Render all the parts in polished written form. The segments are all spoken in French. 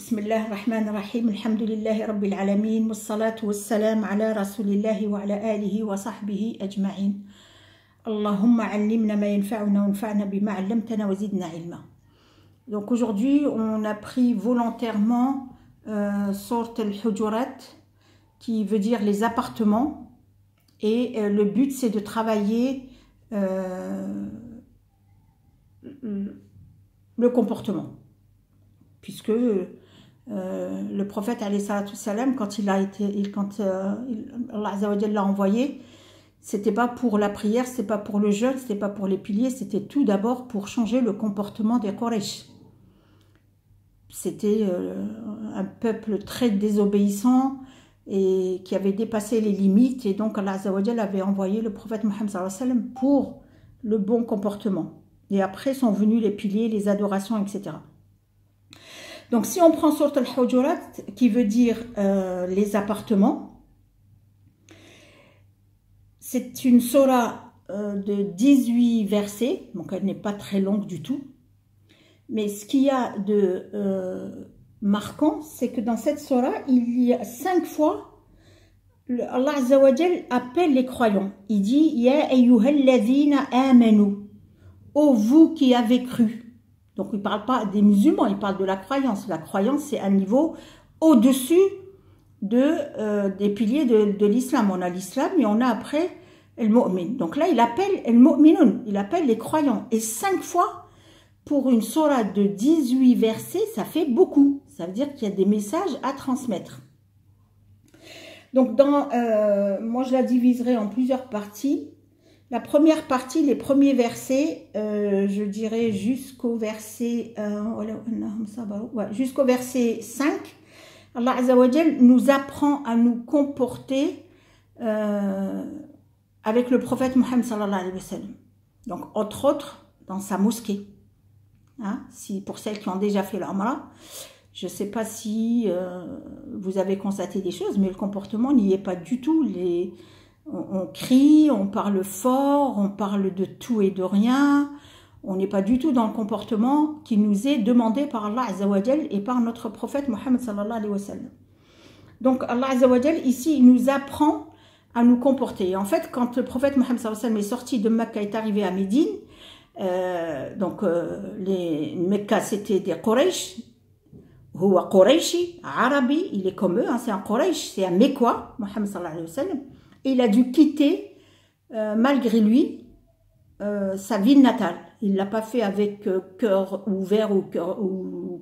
بسم الله الرحمن الرحيم الحمد لله رب العالمين والصلاة والسلام على رسول الله وعلى آله وصحبه أجمعين. اللهم علمنا ما ينفعنا وانفعنا بما علمتنا وزدنا علما. Donc aujourd'hui on a pris volontairement Sourate al-Hujurat qui veut dire les appartements et le but c'est de travailler le comportement, puisque le prophète alayhi salatu salam, quand Allah Azza wa Jalla l'a envoyé, c'était pas pour la prière, c'était pas pour le jeûne, c'était pas pour les piliers, c'était tout d'abord pour changer le comportement des Quraysh. C'était un peuple très désobéissant et qui avait dépassé les limites, et donc Allah Azza wa Jalla avait envoyé le prophète Mohammed sallallahu alayhi wa sallam pour le bon comportement. Et après sont venus les piliers, les adorations, etc. Donc si on prend Sourate al-Hujurat, qui veut dire les appartements, c'est une sourate de 18 versets, donc elle n'est pas très longue du tout. Mais ce qu'il y a de marquant, c'est que dans cette sourate, il y a 5 fois, Allah Azza wa Jal appelle les croyants. Il dit « Ya ayyuhalladhina amanu » « Ô vous qui avez cru ». Donc il ne parle pas des musulmans, il parle de la croyance. La croyance, c'est un niveau au-dessus des piliers de l'islam. On a l'islam et on a après el mu'min. Donc là, il appelle el mu'minun, il appelle les croyants. Et 5 fois, pour une sourate de 18 versets, ça fait beaucoup. Ça veut dire qu'il y a des messages à transmettre. Donc moi, je la diviserai en plusieurs parties. La première partie, les premiers versets, je dirais jusqu'au verset, jusqu'au verset 5, Allah Azza wa Jal nous apprend à nous comporter avec le prophète Mohammed sallallahu alayhi wa sallam. Donc, entre autres, dans sa mosquée. Hein, pour celles qui ont déjà fait l'Umrah, je ne sais pas si vous avez constaté des choses, mais le comportement n'y est pas du tout. On crie, on parle fort, on parle de tout et de rien. On n'est pas du tout dans le comportement qui nous est demandé par Allah Azza wa Jal et par notre prophète Mohammed sallallahu alayhi wa sallam. Donc Allah Azza wa Jal ici il nous apprend à nous comporter. Et en fait, quand le prophète Mohammed sallallahu alayhi wa sallam est sorti de Mecca et est arrivé à Médine, les Mecca c'était des Quraysh. Huwa Qurayshi, Arabi, il est comme eux, hein, c'est un Quraysh, c'est un Mécois, Mohammed sallallahu alayhi wa sallam. Et il a dû quitter, malgré lui, sa ville natale. Il ne l'a pas fait avec cœur ouvert ou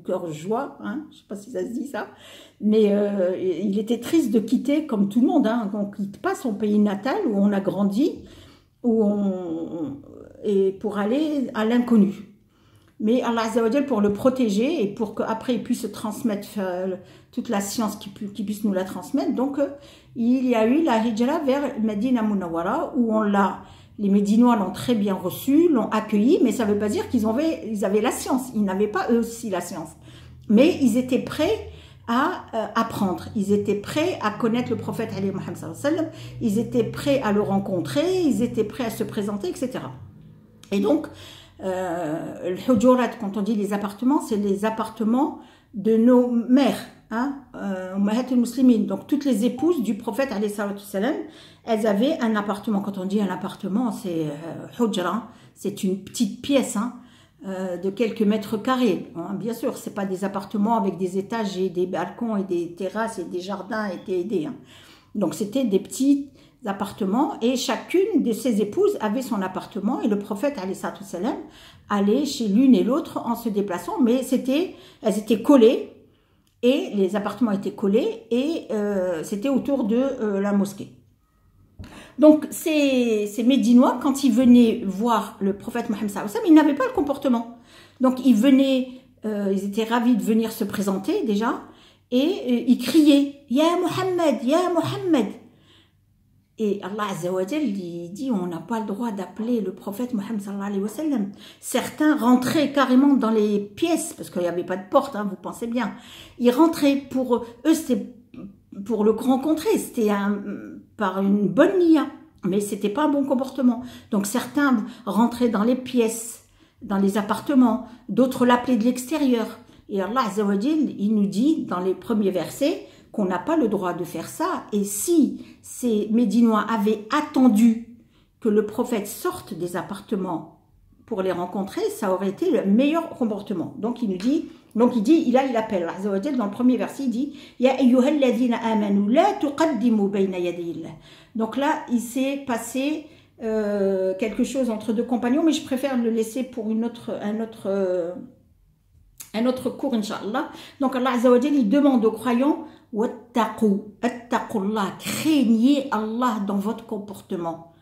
cœur joie, hein, je ne sais pas si ça se dit ça, mais il était triste de quitter, comme tout le monde, hein, on ne quitte pas son pays natal où on a grandi, et pour aller à l'inconnu. Mais Allah Azza wa Jal, pour le protéger et pour qu'après il puisse transmettre toute la science, qu'il puisse nous la transmettre, donc il y a eu la hijra vers Medina Munawwara où les Médinois l'ont très bien reçu, l'ont accueilli, mais ça ne veut pas dire qu'ils avaient la science. Ils n'avaient pas eux aussi la science. Mais ils étaient prêts à apprendre. Ils étaient prêts à connaître le prophète alayhi Muhammad sallallahu alayhi wa sallam. Ils étaient prêts à le rencontrer. Ils étaient prêts à se présenter, etc. Et donc, le Hujurat, quand on dit les appartements, c'est les appartements de nos mères, hein, Ummahat al-Muslimin. Donc toutes les épouses du prophète alayhi salatu salam, elles avaient un appartement. Quand on dit un appartement, c'est Hujra, c'est une petite pièce, hein, de quelques mètres carrés. Hein, bien sûr, c'est pas des appartements avec des étages et des balcons et des terrasses et des jardins et hein. Donc c'était des petits appartements, et chacune de ses épouses avait son appartement, et le prophète alayhi salatu salam allait chez l'une et l'autre en se déplaçant, mais elles étaient collées, et les appartements étaient collés, et c'était autour de la mosquée. Donc ces Médinois, quand ils venaient voir le prophète Mohammed sallallahu alayhi wa sallam, ils n'avaient pas le comportement. Donc ils venaient, ils étaient ravis de venir se présenter déjà, et ils criaient « Ya Muhammad, Ya Muhammad !» Et Allah Azza wa Jal dit on n'a pas le droit d'appeler le prophète Mohammed sallallahu alayhi wa sallam. Certains rentraient carrément dans les pièces, parce qu'il n'y avait pas de porte, hein, vous pensez bien. Ils rentraient, pour eux, c'était pour le rencontrer, c'était par une bonne nia, mais c'était pas un bon comportement. Donc certains rentraient dans les pièces, dans les appartements, d'autres l'appelaient de l'extérieur. Et Allah Azza wa Jal, il nous dit dans les premiers versets qu'on n'a pas le droit de faire ça. Et si ces Médinois avaient attendu que le prophète sorte des appartements pour les rencontrer, ça aurait été le meilleur comportement. Donc il nous dit, il appelle Allah Azza wa Jal dans le premier verset, il dit Ya ayyuhalladhina amanu la tuqaddimu bayna yadayillah. Donc là, il s'est passé quelque chose entre deux compagnons, mais je préfère le laisser pour un autre cours, Inch'Allah. Donc Allah Azza wa Jal, il demande aux croyants attaqullah, craignez Allah dans votre comportement.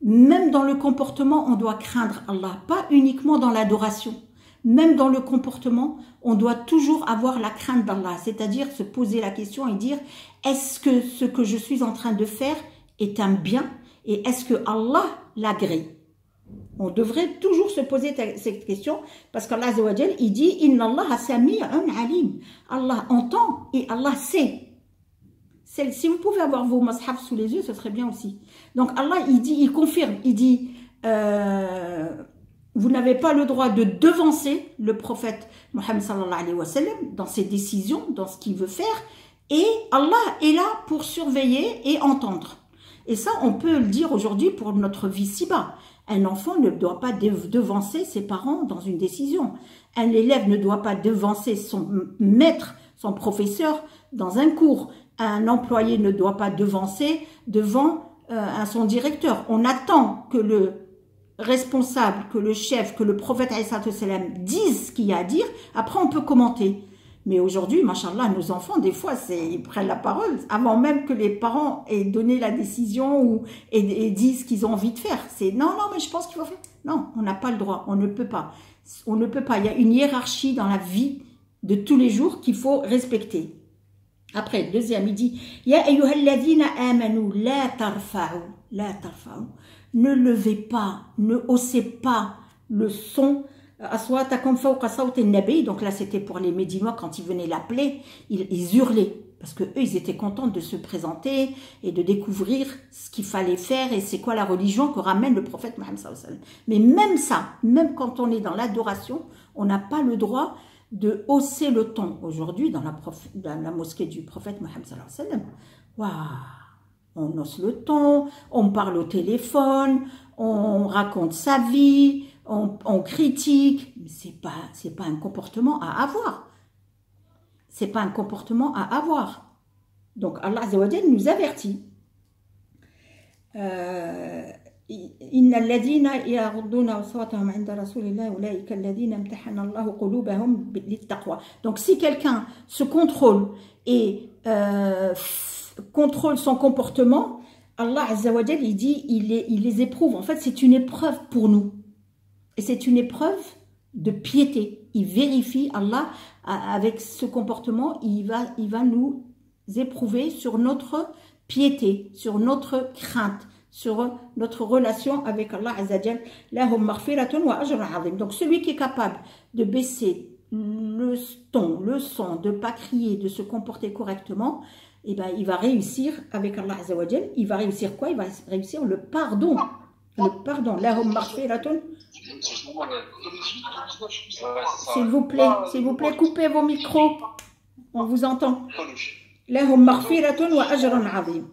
Même dans le comportement, on doit craindre Allah, pas uniquement dans l'adoration. Même dans le comportement, on doit toujours avoir la crainte d'Allah, c'est-à-dire se poser la question et dire est-ce que ce que je suis en train de faire est un bien et est-ce que Allah l'agrée? On devrait toujours se poser cette question parce qu'Allah Azza wa Jal, il dit Inna Allah sami'un alim. Allah entend et Allah sait. Si vous pouvez avoir vos mashaf sous les yeux, ce serait bien aussi. Donc Allah, il confirme, il dit vous n'avez pas le droit de devancer le prophète Mohammed sallallahu alayhi wa sallam dans ses décisions, dans ce qu'il veut faire, et Allah est là pour surveiller et entendre. Et ça, on peut le dire aujourd'hui pour notre vie ci-bas. Un enfant ne doit pas devancer ses parents dans une décision. Un élève ne doit pas devancer son maître, son professeur dans un cours. Un employé ne doit pas devancer devant son directeur. On attend que le responsable, que le chef, que le prophète dise ce qu'il y a à dire. Après, on peut commenter. Mais aujourd'hui, machallah, nos enfants, des fois, ils prennent la parole avant même que les parents aient donné la décision et disent ce qu'ils ont envie de faire. C'est non, mais je pense qu'il faut faire. Non, on n'a pas le droit, on ne peut pas. On ne peut pas. Il y a une hiérarchie dans la vie de tous les jours qu'il faut respecter. Après, deuxième, il dit Ya ayyuhalladhina amanu la tarfa'u. Ne levez pas, ne haussez pas le son. Donc là, c'était pour les Médinois, quand ils venaient l'appeler, ils hurlaient. Parce que eux, ils étaient contents de se présenter et de découvrir ce qu'il fallait faire et c'est quoi la religion que ramène le prophète Mohammed sallallahu alayhi wa sallam. Mais même ça, même quand on est dans l'adoration, on n'a pas le droit de hausser le ton. Aujourd'hui, dans la mosquée du prophète Mohammed sallallahu alayhi wa sallam, waouh, on hausse le ton, on parle au téléphone, on raconte sa vie, on critique, mais c'est pas un comportement à avoir. C'est pas un comportement à avoir. Donc Allah Azza wa Jal nous avertit. Inna alladhina yaghudduna aswatahum 'inda rasulillahi ulaika alladhina imtahana Allahu qulubahum lit-taqwa. Donc si quelqu'un se contrôle et contrôle son comportement, Allah Azza wa Jal, il dit il les éprouve. En fait, c'est une épreuve pour nous. Et c'est une épreuve de piété. Il vérifie, Allah, avec ce comportement, il va nous éprouver sur notre piété, sur notre crainte, sur notre relation avec Allah Azza wa Jal. Lahum maghfiratun wa ajrun 'azim. Donc celui qui est capable de baisser le ton, le son, de ne pas crier, de se comporter correctement, eh ben, il va réussir avec Allah Azza wa Jal. Il va réussir quoi? Il va réussir le pardon. Le pardon. Lahum maghfiratun. S'il vous plaît, coupez vos micros. On vous entend. Lahum maghfiratun wa ajrun 'azim.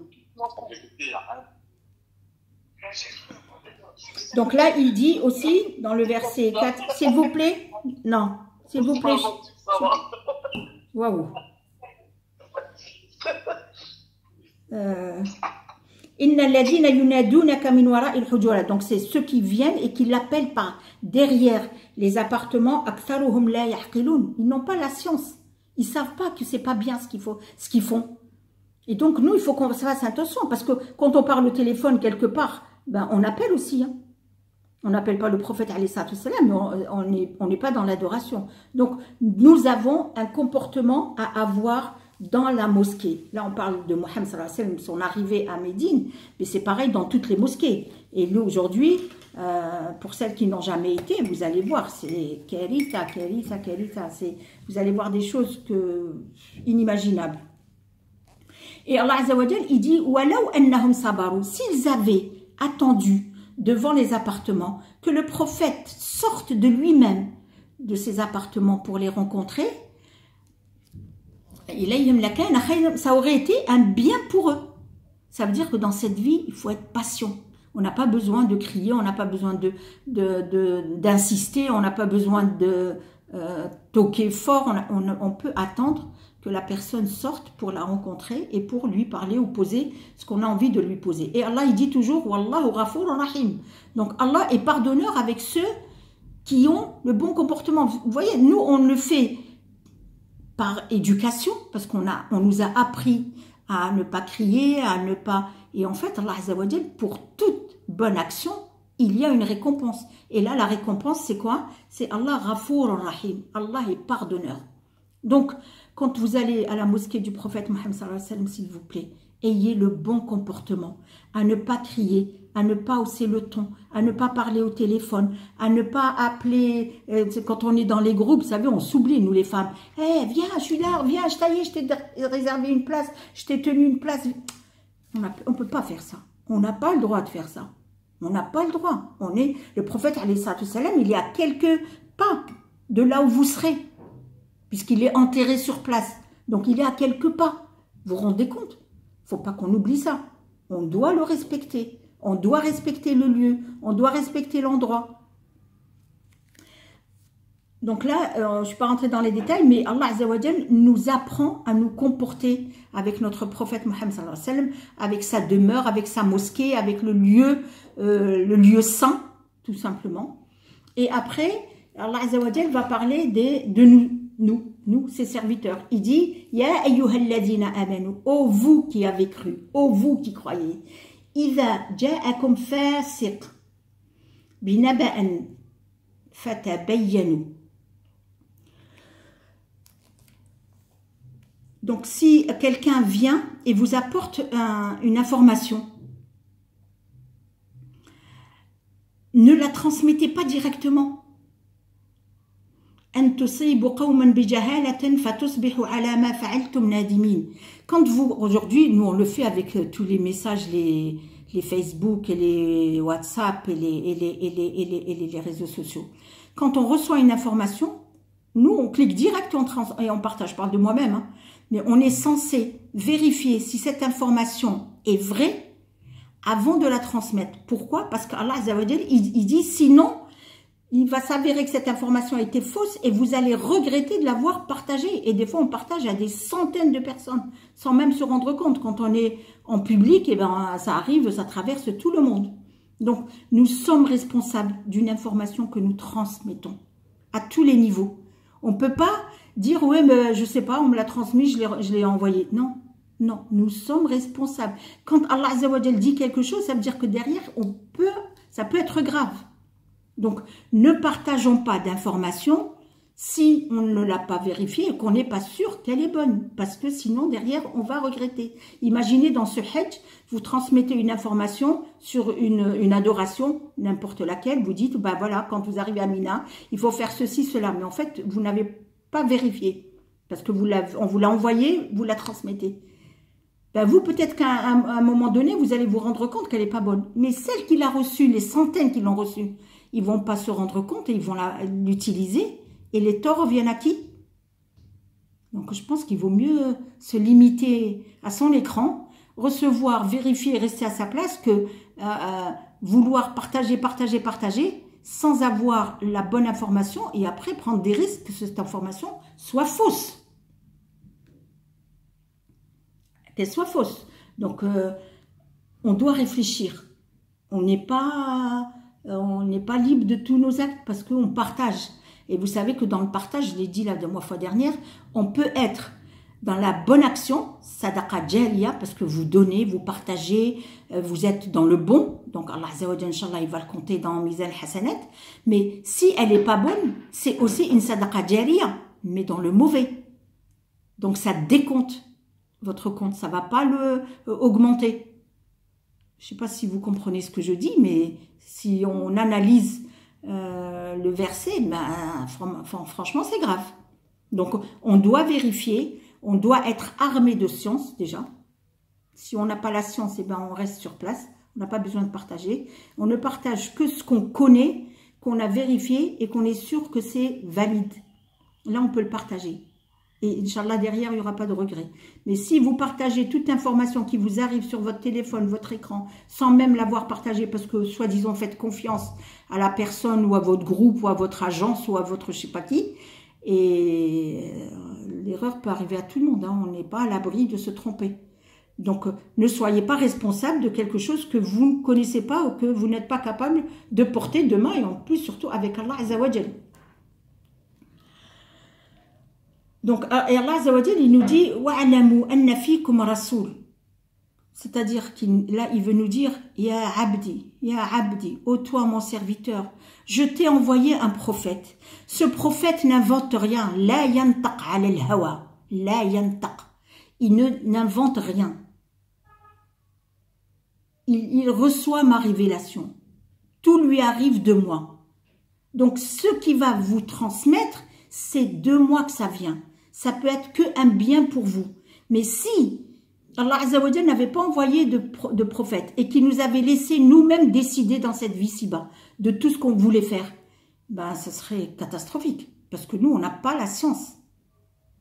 Donc là, il dit aussi dans le verset 4, s'il vous plaît, non, s'il vous plaît. Waouh. Donc c'est ceux qui viennent et qui l'appellent par derrière les appartements. Ils n'ont pas la science. Ils savent pas que c'est pas bien ce qu'ils font. Et donc nous, il faut qu'on fasse attention parce que quand on parle au téléphone quelque part, ben on appelle aussi. Hein. On n'appelle pas le prophète alayhi salam, mais on n'est pas dans l'adoration. Donc nous avons un comportement à avoir dans la mosquée. Là, on parle de Mohammed sallallahu alayhi wa sallam, son arrivée à Médine, mais c'est pareil dans toutes les mosquées. Et nous, aujourd'hui, pour celles qui n'ont jamais été, vous allez voir, c'est Kerita, vous allez voir des choses inimaginables. Et Allah Azza wa Jal, il dit, Walaw annahum sabaru, s'ils avaient attendu devant les appartements, que le prophète sorte de lui-même de ses appartements pour les rencontrer, ça aurait été un bien pour eux. Ça veut dire que dans cette vie, il faut être patient. On n'a pas besoin de crier, on n'a pas besoin d'insister, on n'a pas besoin de toquer fort. On peut attendre que la personne sorte pour la rencontrer et pour lui parler ou poser ce qu'on a envie de lui poser. Et Allah, il dit toujours « Wallahu ghafurun rahim ». Donc Allah est pardonneur avec ceux qui ont le bon comportement. Vous voyez, nous, on le fait par éducation, parce qu'on nous a appris à ne pas crier, à ne pas... Et en fait, Allah Azza wa Jal, pour toute bonne action, il y a une récompense. Et là, la récompense, c'est quoi? C'est Allah Ghafour Rahim. Allah est pardonneur. Donc, quand vous allez à la mosquée du prophète Mohammed sallallahu alayhi wa sallam, s'il vous plaît, ayez le bon comportement, à ne pas crier, à ne pas hausser le ton, à ne pas parler au téléphone, à ne pas appeler, quand on est dans les groupes, vous savez, on s'oublie, nous les femmes. « Eh, viens, je suis là, viens, je t'ai réservé une place, je t'ai tenu une place. » On ne peut pas faire ça. On n'a pas le droit de faire ça. On n'a pas le droit. Le prophète, alayhi salatu wassalam, il est à quelques pas de là où vous serez, puisqu'il est enterré sur place. Donc, il est à quelques pas. Vous vous rendez compte? Il ne faut pas qu'on oublie ça. On doit le respecter. On doit respecter le lieu. On doit respecter l'endroit. Donc là, je ne suis pas rentrée dans les détails, mais Allah Azza wa Jal nous apprend à nous comporter avec notre prophète Mohammed sallallahu alayhi wa sallam, avec sa demeure, avec sa mosquée, avec le lieu saint, tout simplement. Et après, Allah Azza wa Jal va parler de nous, ses serviteurs. Il dit, Ya ayyuhalladhina amanu, ô vous qui avez cru, ô vous qui croyez, Idha ja'akum fasiq binaba'an fatabayyanu. Donc, si quelqu'un vient et vous apporte une information, ne la transmettez pas directement. Quand vous, aujourd'hui, nous on le fait avec tous les messages, les Facebook et les WhatsApp et les réseaux sociaux. Quand on reçoit une information, nous on clique direct et on partage. Je parle de moi-même, hein. Mais on est censé vérifier si cette information est vraie avant de la transmettre. Pourquoi? Parce qu'Allah Azza wa Jal, il dit sinon, il va s'avérer que cette information a été fausse et vous allez regretter de l'avoir partagée. Et des fois, on partage à des centaines de personnes sans même se rendre compte. Quand on est en public, eh ben, ça arrive, ça traverse tout le monde. Donc, nous sommes responsables d'une information que nous transmettons à tous les niveaux. On ne peut pas dire, ouais, mais je ne sais pas, on me l'a transmis, je l'ai envoyé. Non, non, nous sommes responsables. Quand Allah Azza wa Jal dit quelque chose, ça veut dire que derrière, ça peut être grave. Donc, ne partageons pas d'informations si on ne l'a pas vérifiée et qu'on n'est pas sûr qu'elle est bonne. Parce que sinon, derrière, on va regretter. Imaginez dans ce Hajj, vous transmettez une information sur une adoration, n'importe laquelle, vous dites, bah voilà, quand vous arrivez à Mina, il faut faire ceci, cela. Mais en fait, vous n'avez pas vérifié. Parce que on vous l'a envoyé, vous la transmettez. Ben vous, peut-être qu'à un moment donné, vous allez vous rendre compte qu'elle n'est pas bonne. Mais celle qui l'a reçue, les centaines qui l'ont reçue, ils ne vont pas se rendre compte et ils vont l'utiliser. Et les torts reviennent à qui? Donc je pense qu'il vaut mieux se limiter à son écran, recevoir, vérifier et rester à sa place que vouloir partager sans avoir la bonne information et après prendre des risques que cette information soit fausse. Qu'elle soit fausse. Donc on doit réfléchir. On n'est pas libre de tous nos actes parce qu'on partage. Et vous savez que dans le partage, je l'ai dit la fois dernière, on peut être dans la bonne action, sadaqa jariya, parce que vous donnez, vous partagez, vous êtes dans le bon. Donc Allah Azza wa Jalla, Inch'Allah, il va le compter dans Mizan Hasanat. Mais si elle n'est pas bonne, c'est aussi une sadaqa jariya, mais dans le mauvais. Donc ça décompte votre compte, ça ne va pas le augmenter. Je ne sais pas si vous comprenez ce que je dis, mais si on analyse le verset, ben, franchement, c'est grave. Donc, on doit vérifier, on doit être armé de science, déjà. Si on n'a pas la science, eh ben, on reste sur place. On n'a pas besoin de partager. On ne partage que ce qu'on connaît, qu'on a vérifié et qu'on est sûr que c'est valide. Là, on peut le partager. Et Inch'Allah, derrière, il n'y aura pas de regret. Mais si vous partagez toute information qui vous arrive sur votre téléphone, votre écran, sans même l'avoir partagée, parce que, soi-disant, faites confiance à la personne ou à votre groupe ou à votre agence ou à votre je sais pas qui, et l'erreur peut arriver à tout le monde, hein, on n'est pas à l'abri de se tromper. Donc, ne soyez pas responsable de quelque chose que vous ne connaissez pas ou que vous n'êtes pas capable de porter demain, et en plus, surtout avec Allah Azza wa Jal. Donc, Allah Azza wa Jal, il nous dit « Wa'alamu anna fikum rasoul ». C'est-à-dire qu'il là, il veut nous dire « Ya abdi, ô toi mon serviteur, je t'ai envoyé un prophète. Ce prophète n'invente rien. La yantaq ala al-hawa. La yantaq. Il n'invente rien. Il reçoit ma révélation. Tout lui arrive de moi. Donc, ce qui va vous transmettre, c'est de moi que ça vient. Ça peut être qu'un bien pour vous. Mais si Allah Azza wa Jal n'avait pas envoyé de prophète et qui nous avait laissé nous-mêmes décider dans cette vie ci-bas de tout ce qu'on voulait faire, ben, ça serait catastrophique. Parce que nous, on n'a pas la science.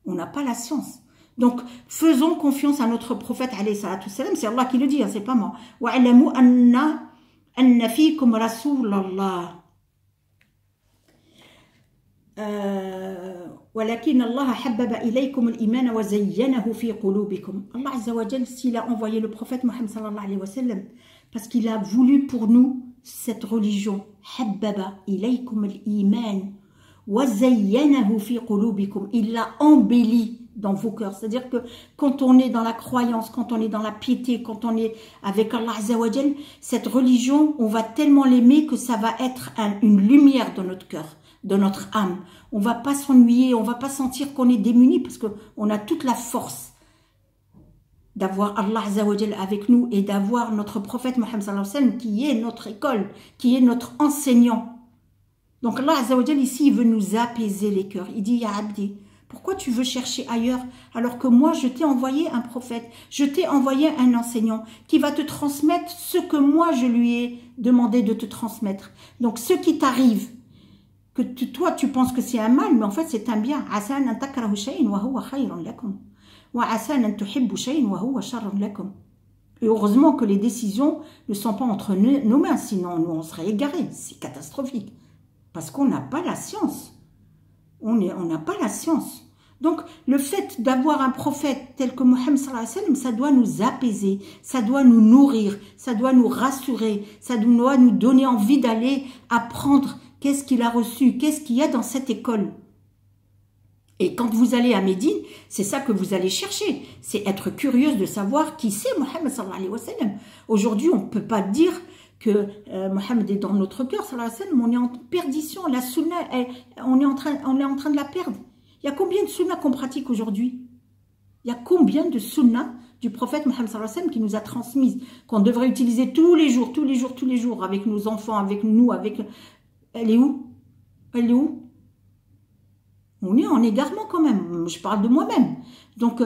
On n'a pas la science. Donc, faisons confiance à notre prophète, alayhi salatu salam. C'est Allah qui le dit, hein, c'est pas moi. Wa'alamu anna fikum rasulallah. ولكن الله حبب إليكم الإيمان وزينه في قلوبكم. Allah Azza wa Jal, s'il a envoyé le prophète Mohammed sallallahu alayhi wa sallam, parce qu'il a voulu pour nous cette religion. حبب إليكم الإيمان وزينه في قلوبكم. Il l'a embelli dans vos cœurs. C'est-à-dire que quand on est dans la croyance, quand on est dans la piété, quand on est avec Allah Azza wa Jal, cette religion, on va tellement l'aimer que ça va être une lumière dans notre cœur, dans notre âme. On va pas s'ennuyer, on va pas sentir qu'on est démuni parce que on a toute la force d'avoir Allah Azza wa Jal avec nous et d'avoir notre prophète Mohammed sallallahu alayhi wa sallam qui est notre école, qui est notre enseignant. Donc Allah Azza wa Jal ici, il veut nous apaiser les cœurs. Il dit, Ya Abdi, pourquoi tu veux chercher ailleurs alors que moi je t'ai envoyé un prophète, je t'ai envoyé un enseignant qui va te transmettre ce que moi je lui ai demandé de te transmettre. Donc ce qui t'arrive, que toi tu penses que c'est un mal, mais en fait c'est un bien. Et heureusement que les décisions ne sont pas entre nos mains, sinon nous on serait égarés. C'est catastrophique. Parce qu'on n'a pas la science. On n'a pas la science. Donc, le fait d'avoir un prophète tel que Mohammed sallallahu alayhi wa sallam, ça doit nous apaiser, ça doit nous nourrir, ça doit nous rassurer, ça doit nous donner envie d'aller apprendre qu'est-ce qu'il a reçu, qu'est-ce qu'il y a dans cette école. Et quand vous allez à Médine, c'est ça que vous allez chercher, c'est être curieuse de savoir qui c'est Mohammed sallallahu alayhi wa sallam. Aujourd'hui, on ne peut pas dire que Mohammed est dans notre cœur, sallallahu alayhi wa sallam, on est en perdition, la sunna, on est en train de la perdre. Il y a combien de sunna qu'on pratique aujourd'hui? Il y a combien de sunna du prophète Mohammed sallallahu alayhi wa sallam qui nous a transmises, qu'on devrait utiliser tous les jours, avec nos enfants, avec nous, avec... Elle est où? Elle est où? On est en égarement quand même, je parle de moi-même. Donc,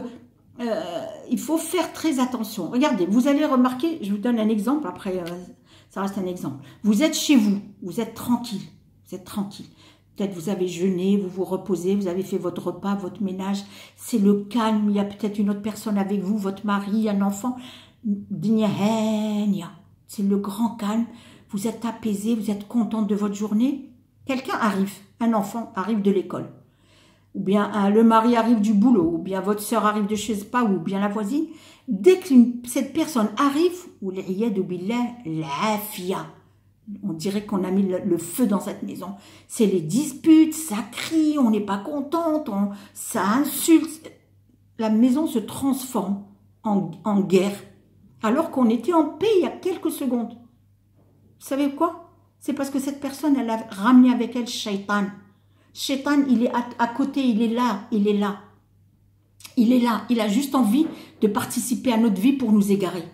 il faut faire très attention. Regardez, vous allez remarquer, je vous donne un exemple, après ça reste un exemple. Vous êtes chez vous, vous êtes tranquille, Peut-être vous avez jeûné, vous vous reposez, vous avez fait votre repas, votre ménage, c'est le calme, il y a peut-être une autre personne avec vous, votre mari, un enfant. C'est le grand calme, vous êtes apaisé, vous êtes contente de votre journée. Quelqu'un arrive, un enfant arrive de l'école. Ou bien le mari arrive du boulot, ou bien votre soeur arrive de je sais pas où, ou bien la voisine. Dès que cette personne arrive, ou l'iyadu billah, l'afia, on dirait qu'on a mis le feu dans cette maison. C'est les disputes, ça crie, on n'est pas contente, ça insulte. La maison se transforme en guerre, alors qu'on était en paix il y a quelques secondes. Vous savez quoi? C'est parce que cette personne, elle a ramené avec elle Shaitan. Shaitan, il est à côté, il est là. Il a juste envie de participer à notre vie pour nous égarer.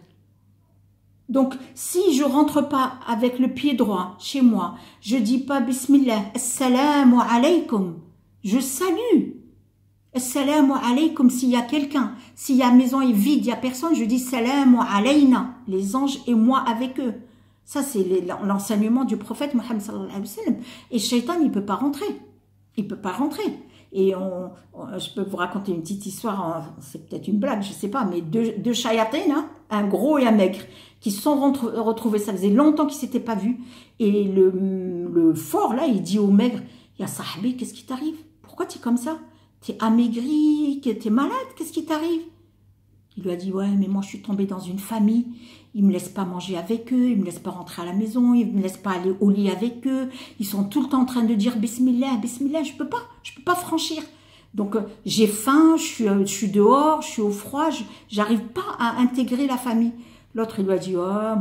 Donc, si je rentre pas avec le pied droit chez moi, je dis pas Bismillah, Assalamu alaykum, je salue. Assalamu alaykum, s'il y a quelqu'un, si la maison est vide, il y a personne, je dis Salamu alayna, les anges et moi avec eux. Ça, c'est l'enseignement du prophète Mohammed sallallahu alayhi wa sallam. Et Shaitan, il peut pas rentrer. Il peut pas rentrer. Et je peux vous raconter une petite histoire, c'est peut-être une blague, je sais pas, mais deux chayatines, hein, un gros et un maigre, qui se sont retrouvés, ça faisait longtemps qu'ils s'étaient pas vus. Et le fort, là, il dit au maigre, « Ya sahbi, qu'est-ce qui t'arrive? Pourquoi tu es comme ça? T'es amaigri, t'es malade, qu'est-ce qui t'arrive ?» Il lui a dit, « Ouais, mais moi je suis tombée dans une famille, ils me laissent pas manger avec eux, ils me laissent pas rentrer à la maison, ils me laissent pas aller au lit avec eux, ils sont tout le temps en train de dire Bismillah, Bismillah, je peux pas franchir. Donc j'ai faim, je suis dehors, je suis au froid, j'arrive pas à intégrer la famille. » L'autre, il lui a dit, « Oh,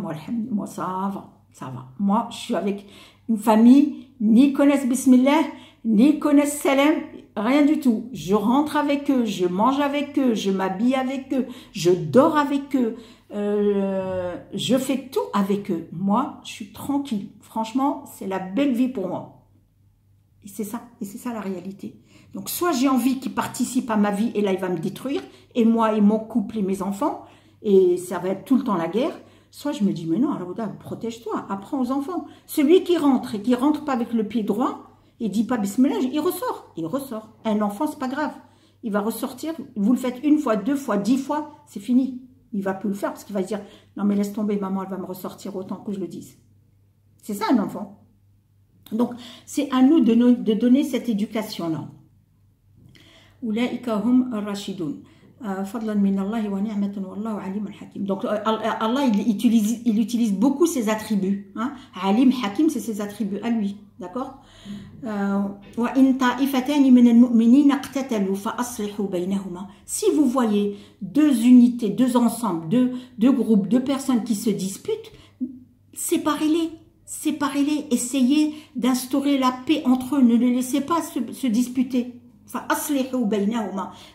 moi ça va. Moi, je suis avec une famille, ni connaissent Bismillah, ni connaissent Salam, rien du tout. Je rentre avec eux, je mange avec eux, je m'habille avec eux, je dors avec eux, je fais tout avec eux. Moi, je suis tranquille. Franchement, c'est la belle vie pour moi. » Et c'est ça la réalité. Donc, soit j'ai envie qu'il participe à ma vie et là, il va me détruire, et moi, et mon couple et mes enfants, et ça va être tout le temps la guerre. Soit je me dis, mais non, Arouda, protège-toi, apprends aux enfants. Celui qui rentre et qui rentre pas avec le pied droit, et dit pas Bismillah, il ressort. Un enfant, c'est pas grave. Il va ressortir, vous le faites une fois, 2 fois, 10 fois, c'est fini. Il va plus le faire parce qu'il va se dire, non mais laisse tomber, maman, elle va me ressortir autant que je le dise. C'est ça un enfant. Donc, c'est à nous de donner cette éducation-là. Ulaika hum ar-rashidun. Donc Allah il utilise beaucoup ses attributs, hein. Alim, Hakim, c'est ses attributs à lui, d'accord. Si vous voyez 2 unités, 2 ensembles, deux groupes, 2 personnes qui se disputent, séparez-les, essayez d'instaurer la paix entre eux, ne les laissez pas se disputer.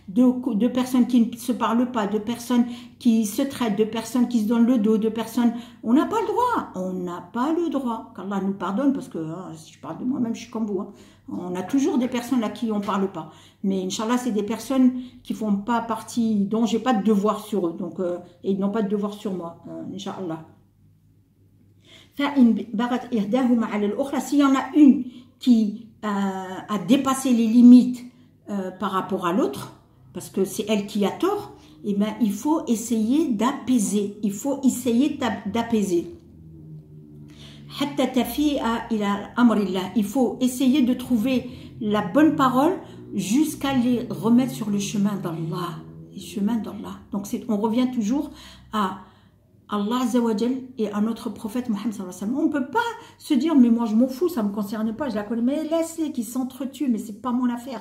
Deux personnes qui ne se parlent pas, 2 personnes qui se traitent, 2 personnes qui se donnent le dos, 2 personnes... On n'a pas le droit. Qu'Allah nous pardonne, parce que si je parle de moi-même, je suis comme vous. Hein. On a toujours des personnes à qui on ne parle pas. Mais Inch'Allah, c'est des personnes qui ne font pas partie, dont j'ai pas de devoir sur eux. Donc, et ils n'ont pas de devoir sur moi, Inch'Allah. S'il y en a une qui a dépassé les limites par rapport à l'autre, parce que c'est elle qui a tort, eh ben, il faut essayer d'apaiser. Il faut essayer de trouver la bonne parole jusqu'à les remettre sur le chemin d'Allah. Donc on revient toujours à Allah Azza wa Jal et à notre prophète Mohammed sallallahu alayhi wa sallam. On ne peut pas se dire, mais moi je m'en fous, ça ne me concerne pas, je la connais, mais laissez qu'ils s'entretuent, mais c'est pas mon affaire.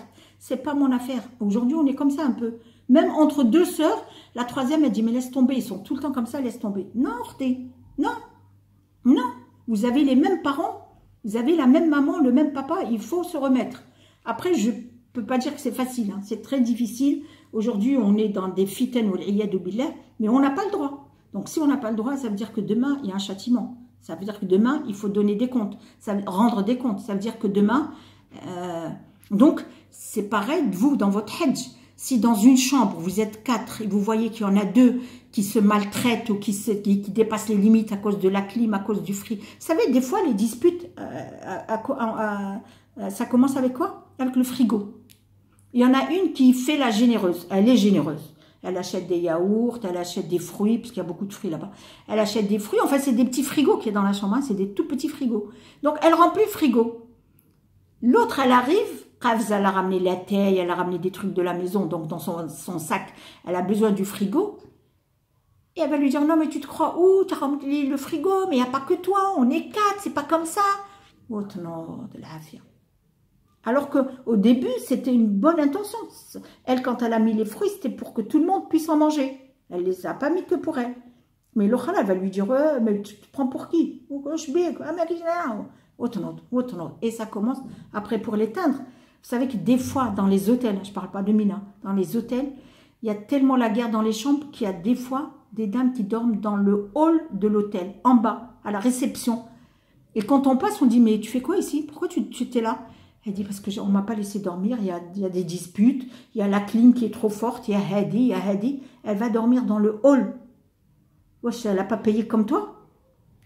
Aujourd'hui, on est comme ça un peu. Même entre 2 sœurs, la troisième, elle dit, mais laisse tomber, ils sont tout le temps comme ça, laisse tomber. Non, non. Vous avez les mêmes parents, vous avez la même maman, le même papa, il faut se remettre. Après, je ne peux pas dire que c'est facile, hein. C'est très difficile. Aujourd'hui, on est dans des fitanes ou l'iyad billah, mais on n'a pas le droit. Donc, si on n'a pas le droit, ça veut dire que demain, il y a un châtiment. Ça veut dire que demain, il faut donner des comptes, rendre des comptes. Ça veut dire que demain... donc, c'est pareil, vous, dans votre hajj. Si dans une chambre, vous êtes 4 et vous voyez qu'il y en a 2 qui se maltraitent ou qui dépassent les limites à cause de la clim, à cause du free. Vous savez, des fois, les disputes, ça commence avec quoi? Avec le frigo. Il y en a une qui fait la généreuse. Elle est généreuse. Elle achète des yaourts, elle achète des fruits, parce qu'il y a beaucoup de fruits là-bas. Elle achète des fruits. En fait, c'est des petits frigos qui est dans la chambre. Hein, c'est des tout petits frigos. Donc, elle remplit le frigo. L'autre, elle arrive. Elle a ramené la taille, elle a ramené des trucs de la maison. Donc, dans son sac, elle a besoin du frigo. Et elle va lui dire, non, mais tu te crois où? Tu as rempli le frigo, mais il n'y a pas que toi. On est 4, c'est pas comme ça. Oh, non, de la affaire. Alors qu'au début, c'était une bonne intention. Elle, quand elle a mis les fruits, c'était pour que tout le monde puisse en manger. Elle ne les a pas mis que pour elle. Mais l'autre, elle va lui dire, mais tu te prends pour qui? Et ça commence, après, pour l'éteindre. Vous savez que des fois, dans les hôtels, je ne parle pas de Mina, dans les hôtels, il y a tellement la guerre dans les chambres qu'il y a des fois des dames qui dorment dans le hall de l'hôtel, en bas, à la réception. Et quand on passe, on dit, mais tu fais quoi ici? Pourquoi tu étais là? Elle dit, parce qu'on ne m'a pas laissé dormir, il y a des disputes, il y a la clim qui est trop forte, il y a Hadi. Elle va dormir dans le hall. Wesh, elle n'a pas payé comme toi.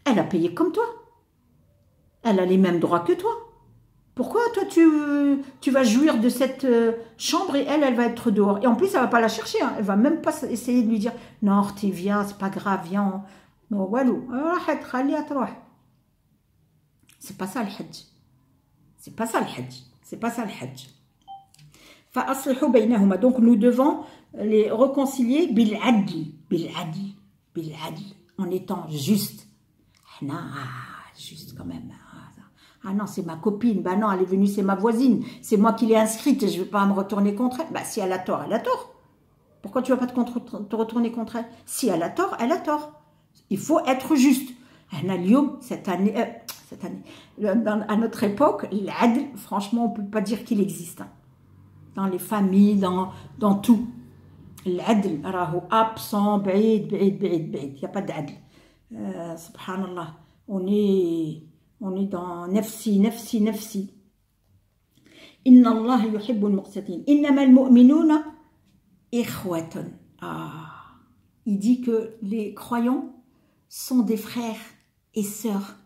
Elle a payé comme toi. Elle a les mêmes droits que toi. Pourquoi toi tu vas jouir de cette chambre et elle va être dehors? Et en plus, elle va pas la chercher, hein. Elle va même pas essayer de lui dire non, Arti, viens, c'est pas grave, viens. Non, walou. C'est pas ça le hajj. C'est pas ça le hajj. C'est pas ça le hajj. فأصلحوا بينهما. Donc nous devons les réconcilier بالعدل بالعدل بالعدل en étant juste. Juste quand même. Ah non, c'est ma copine. Bah non, elle est venue, c'est ma voisine. C'est moi qui l'ai inscrite et je ne vais pas me retourner contre elle. Bah si elle a tort, elle a tort. Pourquoi tu ne vas pas te retourner contre elle? Si elle a tort, elle a tort. Il faut être juste. Cette année, à notre époque, l'adl, franchement, on ne peut pas dire qu'il existe. Hein. Dans les familles, dans tout. L'adl, rahu absent, baïd. Il n'y a pas d'adl. Subhanallah. On est dans nafsi. Inna Allah yuhibbul muqsitin. Innamal mu'minuna ikhwatun. Il dit que les croyants sont des frères et sœurs.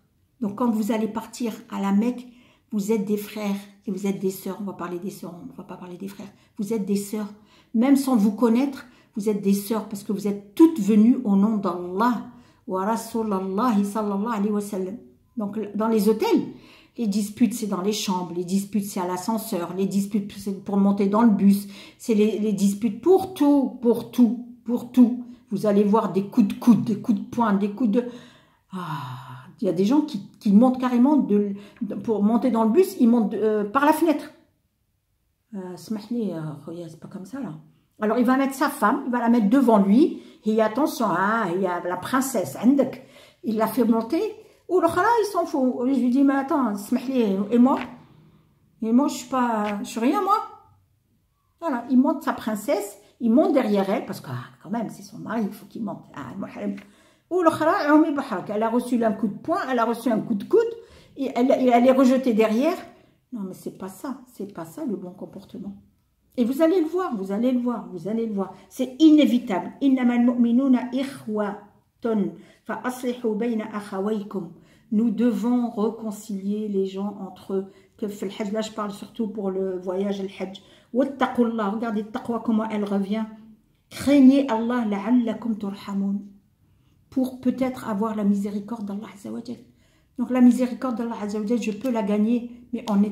Donc quand vous allez partir à la Mecque, vous êtes des frères et vous êtes des sœurs. On va parler des sœurs, on ne va pas parler des frères. Vous êtes des sœurs. Même sans vous connaître, vous êtes des sœurs parce que vous êtes toutes venues au nom d'Allah wa Rasulallah sallallahu alayhi wa sallam. Donc dans les hôtels, les disputes c'est dans les chambres, les disputes c'est à l'ascenseur, les disputes c'est pour monter dans le bus, c'est les disputes pour tout. Vous allez voir des coups de coude, des coups de poing, des coups de... il y a des gens qui montent carrément, pour monter dans le bus, ils montent par la fenêtre. C'est pas comme ça là. Alors il va mettre sa femme, il va la mettre devant lui, et attention, il y a la princesse, il la fait monter, ou l'autre là, il s'en fout. Je lui dis, mais attends, et moi? Et moi, je suis rien, moi. Voilà, il monte sa princesse, il monte derrière elle, parce que quand même, c'est son mari, il faut qu'il monte. Ou l'autre là, elle a reçu un coup de poing, elle a reçu un coup de coude, et elle est rejetée derrière. Non, mais c'est pas ça le bon comportement. Et vous allez le voir. C'est inévitable. Innamal mu'minuna ikhwatun fa aslihu bayna akhawaykum. Nous devons réconcilier les gens entre eux. Là, je parle surtout pour le voyage al-Hajj. Wattaqullah, regardez taqwa comment elle revient. Craignez Allah la'allakum turhamun. Pour peut-être avoir la miséricorde d'Allah Azza wa Jal. Donc la miséricorde d'Allah Azza wa Jal, je peux la gagner, mais en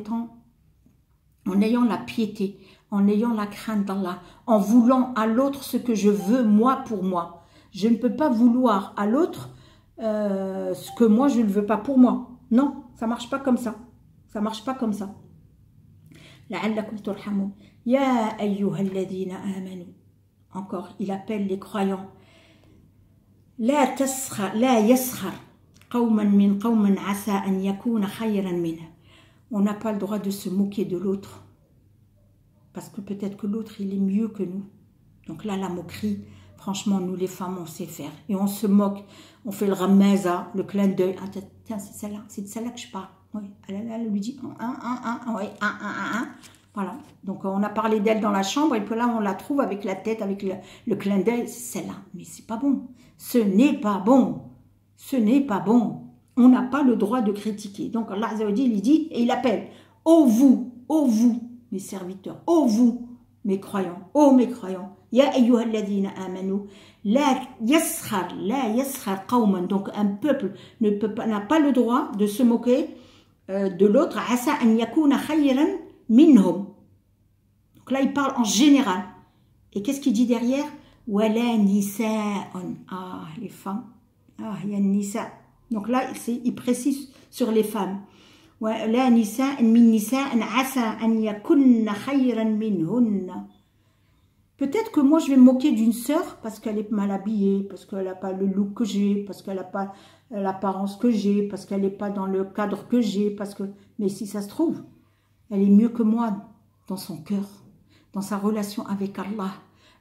ayant la piété, en ayant la crainte d'Allah, en voulant à l'autre ce que je veux, moi, pour moi. Je ne peux pas vouloir à l'autre ce que moi, je ne veux pas pour moi. Non, ça ne marche pas comme ça. Ça ne marche pas comme ça. La'allakum turhamun. Ya ayyuhalladhina amanu. Encore, il appelle les croyants. La yaskhar qawman min qawman asa an yakuna khayran minha. On n'a pas le droit de se moquer de l'autre. Parce que peut-être que l'autre, il est mieux que nous. Donc là, la moquerie, franchement, nous les femmes, on sait faire. Et on se moque, on fait le ramaza, le clin d'œil. Ah, tiens, c'est de celle-là que je parle. Oui. Elle lui dit, Voilà. Donc on a parlé d'elle dans la chambre, et puis là, on la trouve avec la tête, avec le clin d'œil. C'est celle-là. Mais c'est pas bon. Ce n'est pas bon. Ce n'est pas bon. On n'a pas le droit de critiquer. Donc Allah Azza wa Jalla, il dit, et il appelle, ô vous, mes serviteurs, ô vous, mes croyants, ya ayyuhalladhina amanu, la yaskhar qawman. Donc un peuple n'a pas le droit de se moquer de l'autre, asa an yakuna khayran minhum. Donc là, il parle en général. Et qu'est-ce qu'il dit derrière? Wala nisa'un. Les femmes. Il y a nisa'. Donc là, il précise sur les femmes. ولا نساء من نساء عسى أن يكن خيرا منهن. Peut-être que moi je vais me moquer d'une sœur parce qu'elle est mal habillée, parce qu'elle n'a pas le look que j'ai, parce qu'elle n'a pas l'apparence que j'ai, parce qu'elle n'est pas dans le cadre que j'ai, mais si ça se trouve, elle est mieux que moi dans son cœur, dans sa relation avec Allah.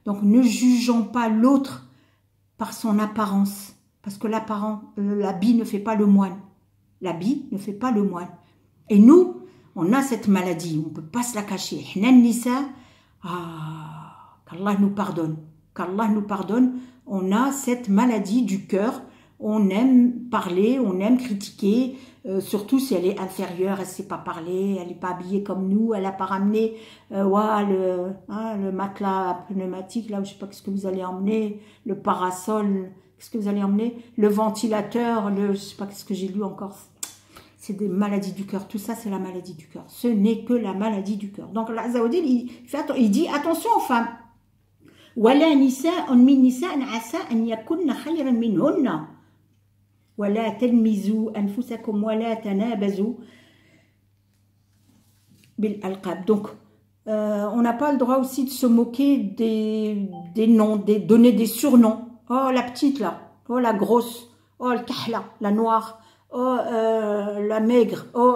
Donc ne jugeons pas l'autre par son apparence, parce que l'habit ne fait pas le moine. L'habit ne fait pas le moine. Et nous, on a cette maladie, on ne peut pas se la cacher. Qu'Allah nous pardonne. Qu'Allah nous pardonne. On a cette maladie du cœur. On aime parler, on aime critiquer. surtout si elle est inférieure, elle sait pas parler, elle n'est pas habillée comme nous, elle a pas ramené le matelas pneumatique, là, je sais pas qu'est-ce que vous allez emmener, le parasol, qu'est-ce que vous allez emmener, le ventilateur, je sais pas qu'est-ce que j'ai lu encore. C'est des maladies du cœur. Tout ça, c'est la maladie du cœur. Ce n'est que la maladie du cœur. Donc, Allah Azza wa Jal, il dit attention aux femmes. ولا نساء من نساء عسى أن يكن خيرا منهن ولا تلمزوا أنفسكم ولا تنابزوا بالألقاب. Donc, on n'a pas le droit aussi de se moquer des noms, donner des surnoms. Oh, la petite là. Oh, la grosse. Oh, le kahla, la noire. Oh, la maigre. Oh,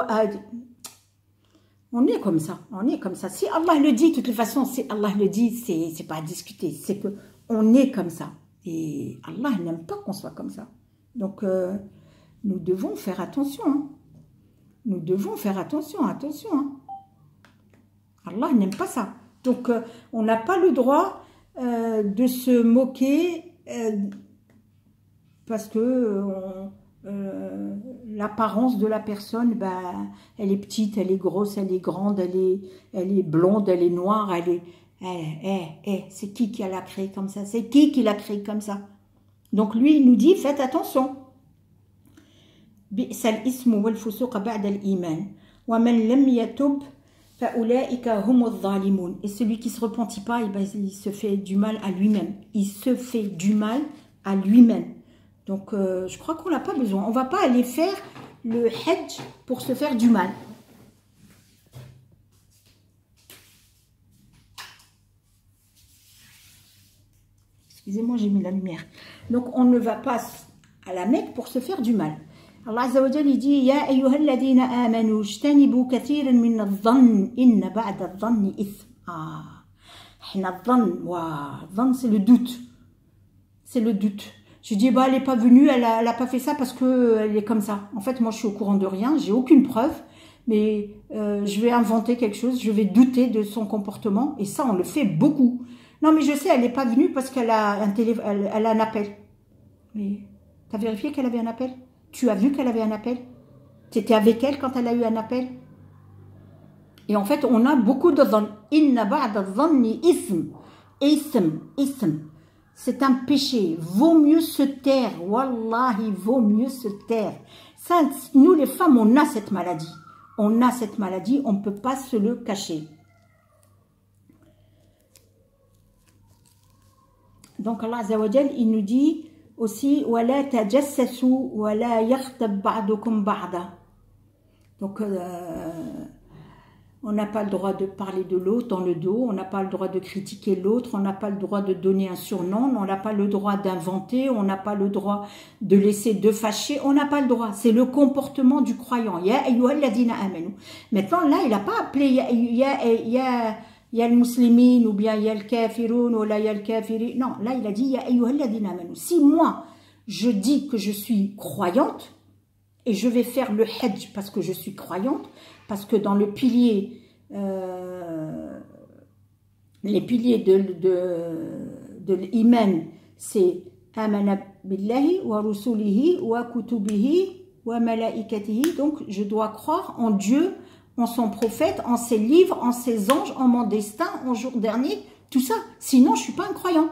on est comme ça, on est comme ça. Si Allah le dit, de toute façon, si Allah le dit, c'est pas à discuter. C'est que on est comme ça. Et Allah n'aime pas qu'on soit comme ça. Donc, nous devons faire attention. Hein. Nous devons faire attention, attention. Hein. Allah n'aime pas ça. Donc, on n'a pas le droit de se moquer parce que l'apparence de la personne, elle est petite, elle est grosse, elle est grande, elle est blonde, elle est noire, c'est qui l'a créé comme ça? C'est qui l'a créé comme ça? Donc lui, il nous dit, faites attention. Et celui qui se repentit pas, il se fait du mal à lui-même. Il se fait du mal à lui-même. Donc, je crois qu'on n'a pas besoin. On ne va pas aller faire le hajj pour se faire du mal. Excusez-moi, j'ai mis la lumière. Donc, on ne va pas à la Mecque pour se faire du mal. Allah Azza wa Jalla dit Ya ayyuhalladhina amanu ijtanibu kathiran min adh-dhann inna ba'da adh-dhanni ithm. Dhann, c'est le doute. C'est le doute. Je dis, elle n'est pas venue, elle a pas fait ça parce qu'elle est comme ça. En fait, moi, je suis au courant de rien, j'ai aucune preuve, mais je vais inventer quelque chose, je vais douter de son comportement, et ça, on le fait beaucoup. Non, mais je sais, elle n'est pas venue parce qu'elle a elle a un appel. Mais tu as vérifié qu'elle avait un appel? Tu as vu qu'elle avait un appel? Tu étais avec elle quand elle a eu un appel? Et en fait, on a beaucoup de dhann. Inna ba'da dhanni ism. Ism. C'est un péché. Vaut mieux se taire. Wallahi, vaut mieux se taire. Ça, nous, les femmes, on a cette maladie. On a cette maladie, on ne peut pas se le cacher. Donc, Allah Azza wa Jal, il nous dit aussi وَلَا تَجَسَّسُوا وَلَا يَغْتَبْ بَعْضُكُمْ بَعْضًا. Donc, on n'a pas le droit de parler de l'autre dans le dos, on n'a pas le droit de critiquer l'autre, on n'a pas le droit de donner un surnom, on n'a pas le droit d'inventer, on n'a pas le droit de laisser de fâcher, on n'a pas le droit. C'est le comportement du croyant. Ya ayyuhalladhina amanu. Maintenant, là, il n'a pas appelé ya le muslimin ou bien ya le kafirun ou ya le kafiri. Non, là, il a dit ya ayyuhalladhina amanu. Si moi, je dis que je suis croyante, et je vais faire le hajj parce que je suis croyante, parce que dans le pilier, les piliers de l'iman, c'est amana billahi wa rusulihi wa kutubihi wa malaikatihi. Donc, je dois croire en Dieu, en son prophète, en ses livres, en ses anges, en mon destin, en jour dernier, tout ça. Sinon, je ne suis pas un croyant.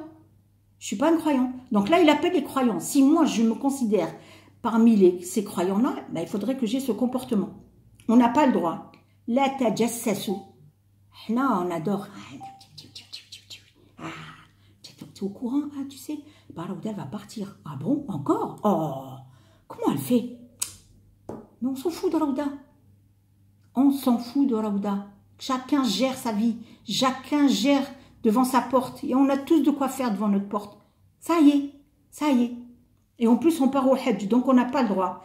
Je ne suis pas un croyant. Donc là, il appelle les croyants. Si moi, je me considère parmi ces croyants-là, il faudrait que j'ai ce comportement. On n'a pas le droit. La tajassasu. Là, on adore. Tu es au courant, tu sais, Raouda va partir. Ah bon, encore? Oh, comment elle fait? Mais on s'en fout de Raouda. On s'en fout de Raouda. Chacun gère sa vie. Chacun gère devant sa porte. Et on a tous de quoi faire devant notre porte. Ça y est, ça y est. Et en plus, on part au hajj, donc on n'a pas le droit.